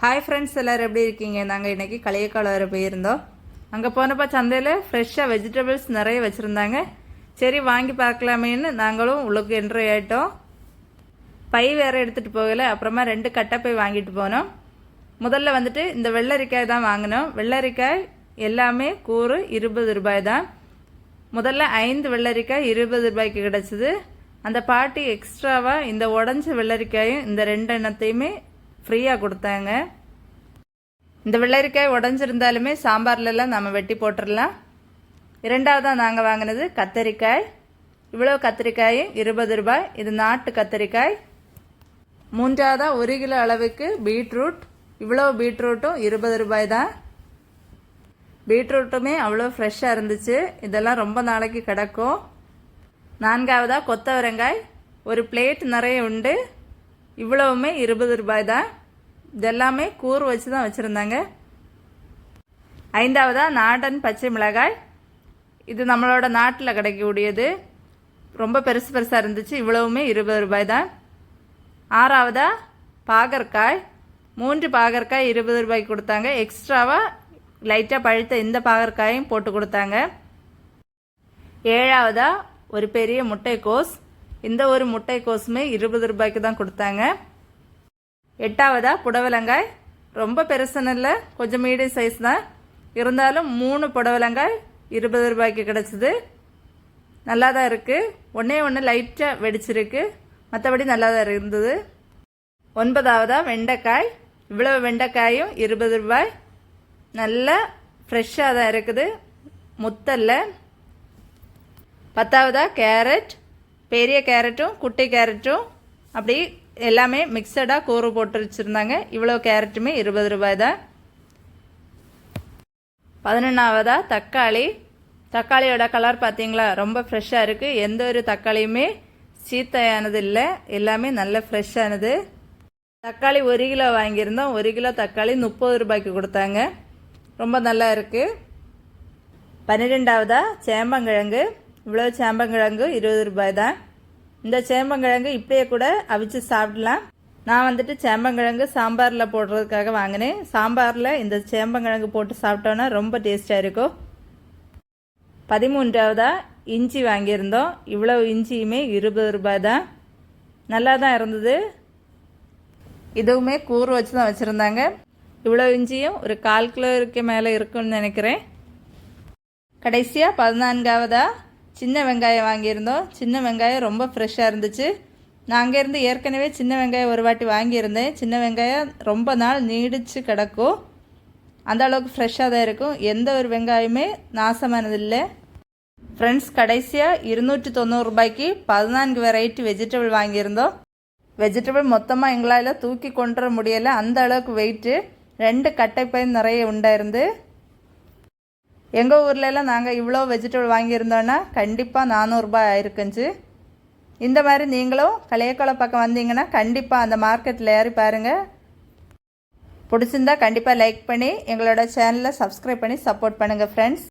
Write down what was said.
Hi friends, எல்லோரும் எப்படி இருக்கீங்க? நாங்கள் இன்றைக்கி களியக்கால் வர போயிருந்தோம். அங்கே போனப்போ சந்தையில் ஃப்ரெஷ்ஷாக வெஜிடபிள்ஸ் நிறைய வச்சுருந்தாங்க. சரி வாங்கி பார்க்கலாமேன்னு நாங்களும் உள்ளுக்கு என்ட்ரி ஆகிட்டோம். பை வேறு எடுத்துகிட்டு போகலை. அப்புறமா 2 கட்டப்பை வாங்கிட்டு போனோம். முதல்ல வந்துட்டு இந்த வெள்ளரிக்காய் தான் வாங்கினோம். வெள்ளரிக்காய் எல்லாமே கூறு 20 ரூபாய் தான். முதல்ல 5 வெள்ளரிக்காய் 20 ரூபாய்க்கு கிடச்சிது. அந்த பாட்டி எக்ஸ்ட்ராவாக இந்த உடஞ்ச வெள்ளரிக்காயும் இந்த 2 எண்ணத்தையுமே ஃப்ரீயாக கொடுத்தாங்க. இந்த வெள்ளரிக்காய் உடஞ்சிருந்தாலுமே சாம்பார்லலாம் நம்ம வெட்டி போட்டுடலாம். இரண்டாவதாக நாங்கள் வாங்கினது கத்தரிக்காய். இவ்வளோ கத்திரிக்காயும் 20 ரூபாய். இது நாட்டு கத்தரிக்காய். மூன்றாவதாக 1 கிலோ அளவுக்கு பீட்ரூட். இவ்வளோ பீட்ரூட்டும் 20 ரூபாய் தான். பீட்ரூட்டுமே அவ்வளோ ஃப்ரெஷ்ஷாக இருந்துச்சு. இதெல்லாம் ரொம்ப நாளைக்கு கிடக்கும். நான்காவதாக கொத்தவரங்காய். ஒரு பிளேட் நிறைய உண்டு. இவ்வளவுமே 20 ரூபாய் தான். இதெல்லாமே கூறு வச்சு தான் வச்சுருந்தாங்க. ஐந்தாவதாக நாடன் பச்சை மிளகாய். இது நம்மளோட நாட்டில் கிடைக்கக்கூடியது. ரொம்ப பெருசு பெருசாக இருந்துச்சு. இவ்வளவுமே 20 ரூபாய் தான். ஆறாவதாக பாகற்காய். 3 பாகற்காய் 20 ரூபாய்க்கு கொடுத்தாங்க. எக்ஸ்ட்ராவாக லைட்டாக பழுத்த இந்த பாகற்காயும் போட்டு கொடுத்தாங்க. ஏழாவதாக ஒரு பெரிய முட்டைக்கோஸ். இந்த ஒரு முட்டைக்கோஸுமே 20 ரூபாய்க்கு தான் கொடுத்தாங்க. எட்டாவதாக புடவலங்காய். ரொம்ப பெருசுன்னு இல்லை, கொஞ்சம் மீடியம் சைஸ் தான். இருந்தாலும் 3 புடவலங்காய் 20 ரூபாய்க்கு கிடச்சிது. நல்லா தான் இருக்குது. ஒன்று லைட்டாக வெடிச்சிருக்கு, மற்றபடி நல்லா தான் இருந்தது. ஒன்பதாவதாக வெண்டைக்காய். இவ்வளோ வெண்டைக்காயும் 20 ரூபாய். நல்லா ஃப்ரெஷ்ஷாக தான் இருக்குது, முத்தல்ல. பத்தாவதாக கேரட். பெரிய கேரட்டும் குட்டி கேரட்டும் அப்படி எல்லாமே மிக்சடாக கூறு போட்டு வச்சுருந்தாங்க. இவ்வளோ கேரட்டுமே 20 ரூபாய் தான். 11ஆவதாக தக்காளி. தக்காளியோட கலர் பார்த்தீங்களா, ரொம்ப ஃப்ரெஷ்ஷாக இருக்குது. எந்த ஒரு தக்காளியுமே சீத்தையானது இல்லை, எல்லாமே நல்ல ஃப்ரெஷ்ஷானது. தக்காளி 1 கிலோ வாங்கியிருந்தோம். 1 கிலோ தக்காளி 30 ரூபாய்க்கு கொடுத்தாங்க. ரொம்ப நல்லா இருக்குது. 12ஆவதாக சேம்பங்கிழங்கு. இவ்வளோ சேம்பங்கிழங்கு 20 ரூபாய் தான். இந்த சேம்பங்கிழங்கு இப்படியே கூட அவிச்சு சாப்பிடலாம். நான் வந்துட்டு சேம்பங்கிழங்கு சாம்பாரில் போடுறதுக்காக வாங்கினேன். சாம்பாரில் இந்த சேம்பங்கிழங்கு போட்டு சாப்பிட்டோன்னா ரொம்ப டேஸ்ட்டாக இருக்கும். 13ஆவதாக இஞ்சி வாங்கியிருந்தோம். இவ்வளோ இஞ்சியுமே 20 ரூபாய் தான். நல்லா தான் இருந்தது. இதுவுமே கூறு வச்சு தான் வச்சுருந்தாங்க. இவ்வளோ இஞ்சியும் ஒரு 1/4 கிலோவுக்கு மேலே இருக்குன்னு நினைக்கிறேன். கடைசியாக 14ஆவதாக சின்ன வெங்காயம் வாங்கியிருந்தோம். சின்ன வெங்காயம் ரொம்ப ஃப்ரெஷ்ஷாக இருந்துச்சு. நான் அங்கேருந்து ஏற்கனவே சின்ன வெங்காயம் ஒரு வாட்டி வாங்கியிருந்தேன். சின்ன வெங்காயம் ரொம்ப நாள் நீடிச்சு கிடக்கும். அந்த அளவுக்கு ஃப்ரெஷ்ஷாக தான் இருக்கும். எந்த ஒரு வெங்காயமே நாசமானதில்லை. ஃப்ரெண்ட்ஸ், கடைசியாக 290 ரூபாய்க்கு 14 வெரைட்டி வெஜிடபிள் வாங்கியிருந்தோம். வெஜிடபிள் மொத்தமாக எங்களால் தூக்கி கொண்டு வர முடியலை, அந்த அளவுக்கு வெயிட்டு. 2 கட்டைப்பை நிறைய உண்டாயிருந்து. எங்கள் ஊர்லெலாம் நாங்கள் இவ்வளோ வெஜிடபிள் வாங்கியிருந்தோன்னா கண்டிப்பாக 400 ரூபாய் ஆயிருக்குஞ்சு. இந்த மாதிரி நீங்களும் களியக்கால் பக்கம் வந்தீங்கன்னா கண்டிப்பாக அந்த மார்க்கெட்டில் ஏறி பாருங்கள். பிடிச்சிருந்தா கண்டிப்பாக லைக் பண்ணி எங்களோட சேனலை சப்ஸ்கிரைப் பண்ணி சப்போர்ட் பண்ணுங்கள் ஃப்ரெண்ட்ஸ்.